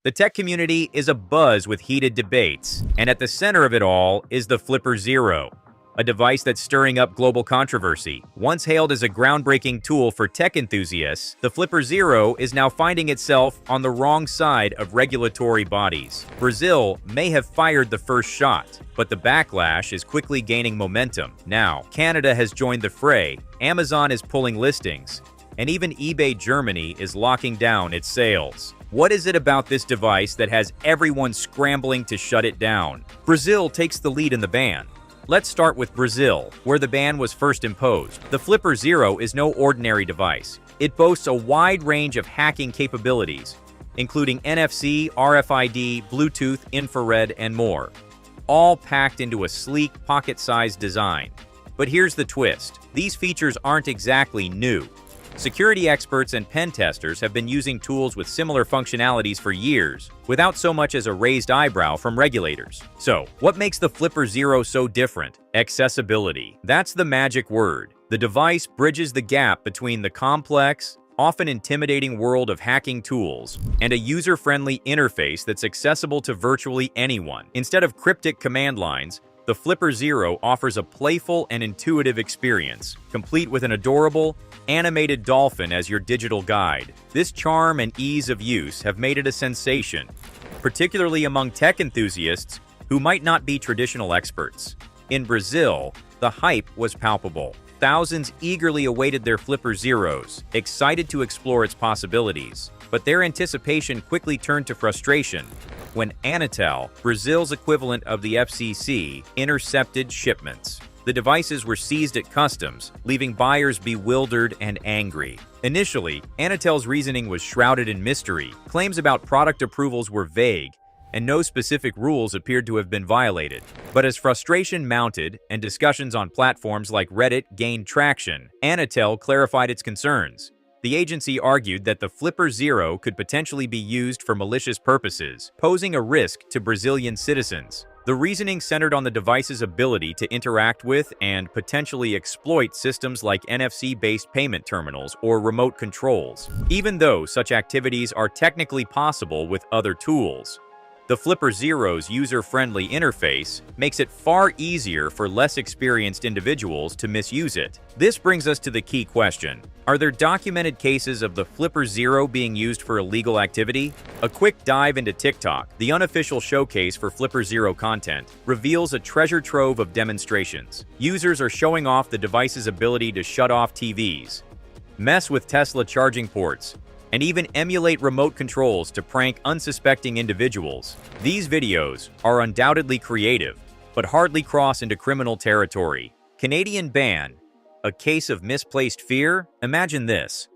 The tech community is abuzz with heated debates, and at the center of it all is the Flipper Zero, a device that's stirring up global controversy. Once hailed as a groundbreaking tool for tech enthusiasts, the Flipper Zero is now finding itself on the wrong side of regulatory bodies. Brazil may have fired the first shot, but the backlash is quickly gaining momentum. Now, Canada has joined the fray, Amazon is pulling listings, and even eBay Germany is locking down its sales. What is it about this device that has everyone scrambling to shut it down? Brazil takes the lead in the ban. Let's start with Brazil, where the ban was first imposed. The Flipper Zero is no ordinary device. It boasts a wide range of hacking capabilities, including NFC, RFID, Bluetooth, infrared, and more, all packed into a sleek, pocket-sized design. But here's the twist. These features aren't exactly new. Security experts and pen testers have been using tools with similar functionalities for years, without so much as a raised eyebrow from regulators. So, what makes the Flipper Zero so different? Accessibility. That's the magic word. The device bridges the gap between the complex, often intimidating world of hacking tools and a user-friendly interface that's accessible to virtually anyone. Instead of cryptic command lines, the Flipper Zero offers a playful and intuitive experience, complete with an adorable, animated dolphin as your digital guide. This charm and ease of use have made it a sensation, particularly among tech enthusiasts who might not be traditional experts. In Brazil, the hype was palpable. Thousands eagerly awaited their Flipper Zeros, excited to explore its possibilities. But their anticipation quickly turned to frustration when Anatel, Brazil's equivalent of the FCC, intercepted shipments. The devices were seized at customs, leaving buyers bewildered and angry. Initially, Anatel's reasoning was shrouded in mystery. Claims about product approvals were vague, and no specific rules appeared to have been violated. But as frustration mounted and discussions on platforms like Reddit gained traction, Anatel clarified its concerns. The agency argued that the Flipper Zero could potentially be used for malicious purposes, posing a risk to Brazilian citizens. The reasoning centered on the device's ability to interact with and potentially exploit systems like NFC-based payment terminals or remote controls, even though such activities are technically possible with other tools. The Flipper Zero's user-friendly interface makes it far easier for less experienced individuals to misuse it. This brings us to the key question. Are there documented cases of the Flipper Zero being used for illegal activity? A quick dive into TikTok, the unofficial showcase for Flipper Zero content, reveals a treasure trove of demonstrations. Users are showing off the device's ability to shut off TVs, mess with Tesla charging ports, and even emulate remote controls to prank unsuspecting individuals. These videos are undoubtedly creative, but hardly cross into criminal territory. Canadian ban. A case of misplaced fear? Imagine this.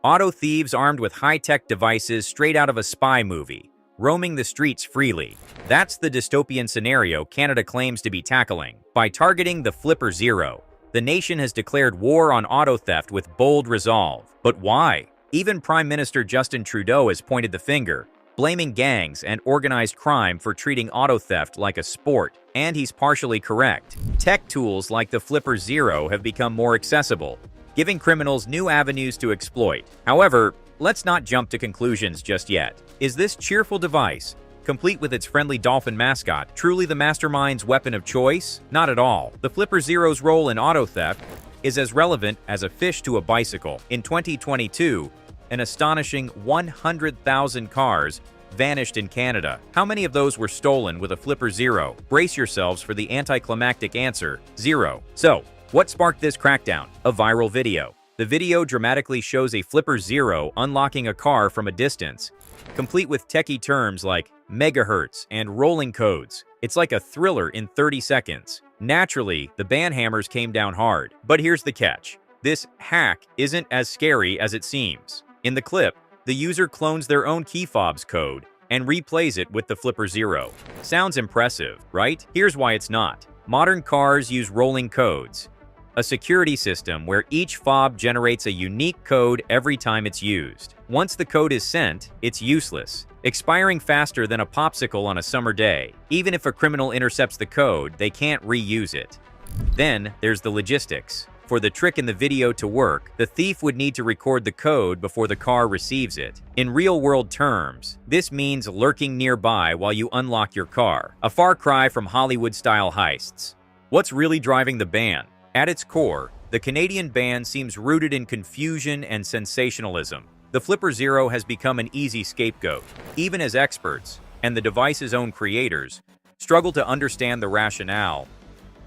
Auto thieves armed with high-tech devices straight out of a spy movie, roaming the streets freely. That's the dystopian scenario Canada claims to be tackling. By targeting the Flipper Zero, the nation has declared war on auto theft with bold resolve. But why? Even Prime Minister Justin Trudeau has pointed the finger, blaming gangs and organized crime for treating auto theft like a sport. And he's partially correct. Tech tools like the Flipper Zero have become more accessible, giving criminals new avenues to exploit. However, let's not jump to conclusions just yet. Is this cheerful device, complete with its friendly dolphin mascot, truly the mastermind's weapon of choice? Not at all. The Flipper Zero's role in auto theft is as relevant as a fish to a bicycle. In 2022, an astonishing 100,000 cars vanished in Canada. How many of those were stolen with a Flipper Zero? Brace yourselves for the anticlimactic answer: zero. So, what sparked this crackdown? A viral video. The video dramatically shows a Flipper Zero unlocking a car from a distance, complete with techie terms like megahertz and rolling codes. It's like a thriller in 30 seconds. Naturally, the ban hammers came down hard. But here's the catch. This hack isn't as scary as it seems. In the clip, the user clones their own key fobs code and replays it with the Flipper Zero. Sounds impressive, right? Here's why it's not. Modern cars use rolling codes, a security system where each fob generates a unique code every time it's used. Once the code is sent, it's useless, expiring faster than a popsicle on a summer day. Even if a criminal intercepts the code, they can't reuse it. Then there's the logistics. For the trick in the video to work, the thief would need to record the code before the car receives it. In real-world terms, this means lurking nearby while you unlock your car, a far cry from Hollywood-style heists. What's really driving the ban? At its core, the Canadian ban seems rooted in confusion and sensationalism. The Flipper Zero has become an easy scapegoat, even as experts, and the device's own creators, struggle to understand the rationale.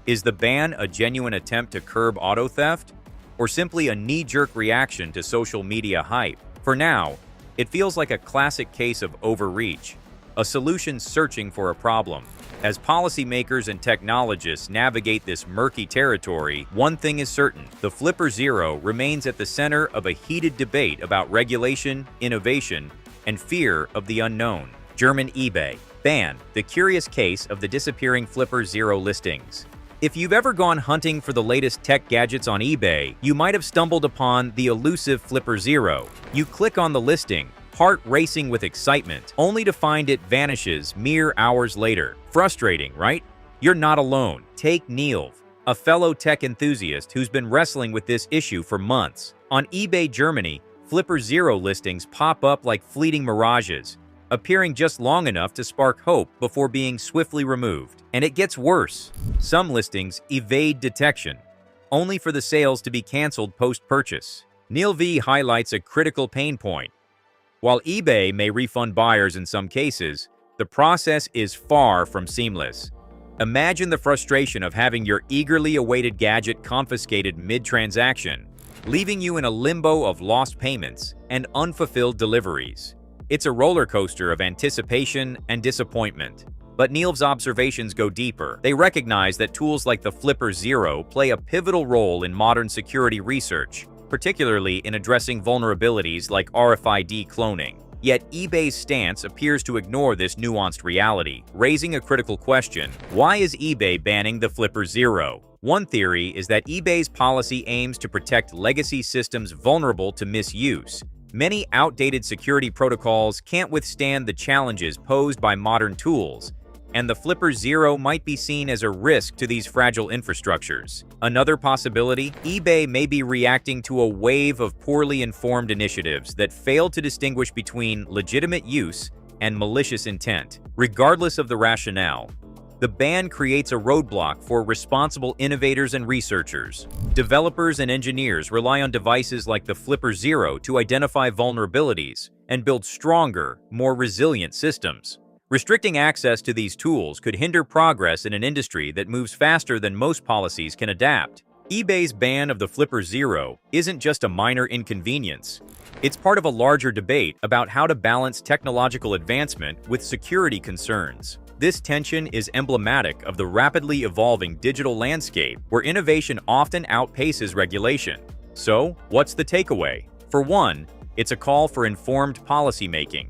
Is the ban a genuine attempt to curb auto theft, or simply a knee-jerk reaction to social media hype? For now, it feels like a classic case of overreach, a solution searching for a problem. As policymakers and technologists navigate this murky territory, one thing is certain: the Flipper Zero remains at the center of a heated debate about regulation, innovation, and fear of the unknown. German eBay ban: the curious case of the disappearing Flipper Zero listings. If you've ever gone hunting for the latest tech gadgets on eBay, you might have stumbled upon the elusive Flipper Zero. You click on the listing, heart racing with excitement, only to find it vanishes mere hours later. Frustrating, right? You're not alone. Take Neil, a fellow tech enthusiast who's been wrestling with this issue for months. On eBay Germany, Flipper Zero listings pop up like fleeting mirages, appearing just long enough to spark hope before being swiftly removed. And it gets worse. Some listings evade detection, only for the sales to be canceled post-purchase. Neil V highlights a critical pain point. While eBay may refund buyers in some cases, the process is far from seamless. Imagine the frustration of having your eagerly awaited gadget confiscated mid-transaction, leaving you in a limbo of lost payments and unfulfilled deliveries. It's a roller coaster of anticipation and disappointment. But Neil's observations go deeper. They recognize that tools like the Flipper Zero play a pivotal role in modern security research, particularly in addressing vulnerabilities like RFID cloning. Yet eBay's stance appears to ignore this nuanced reality, raising a critical question: why is eBay banning the Flipper Zero? One theory is that eBay's policy aims to protect legacy systems vulnerable to misuse. Many outdated security protocols can't withstand the challenges posed by modern tools, and the Flipper Zero might be seen as a risk to these fragile infrastructures. Another possibility: eBay may be reacting to a wave of poorly informed initiatives that fail to distinguish between legitimate use and malicious intent. Regardless of the rationale, the ban creates a roadblock for responsible innovators and researchers. Developers and engineers rely on devices like the Flipper Zero to identify vulnerabilities and build stronger, more resilient systems. Restricting access to these tools could hinder progress in an industry that moves faster than most policies can adapt. eBay's ban of the Flipper Zero isn't just a minor inconvenience. It's part of a larger debate about how to balance technological advancement with security concerns. This tension is emblematic of the rapidly evolving digital landscape, where innovation often outpaces regulation. So, what's the takeaway? For one, it's a call for informed policymaking.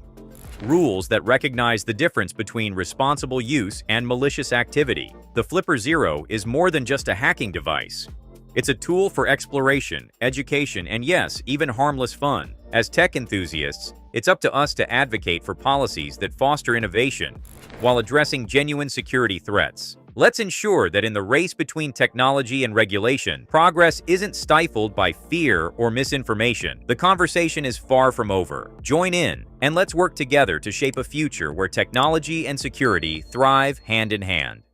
Rules that recognize the difference between responsible use and malicious activity. The Flipper Zero is more than just a hacking device. It's a tool for exploration, education, and yes, even harmless fun. As tech enthusiasts, it's up to us to advocate for policies that foster innovation while addressing genuine security threats. Let's ensure that in the race between technology and regulation, progress isn't stifled by fear or misinformation. The conversation is far from over. Join in, and let's work together to shape a future where technology and security thrive hand in hand.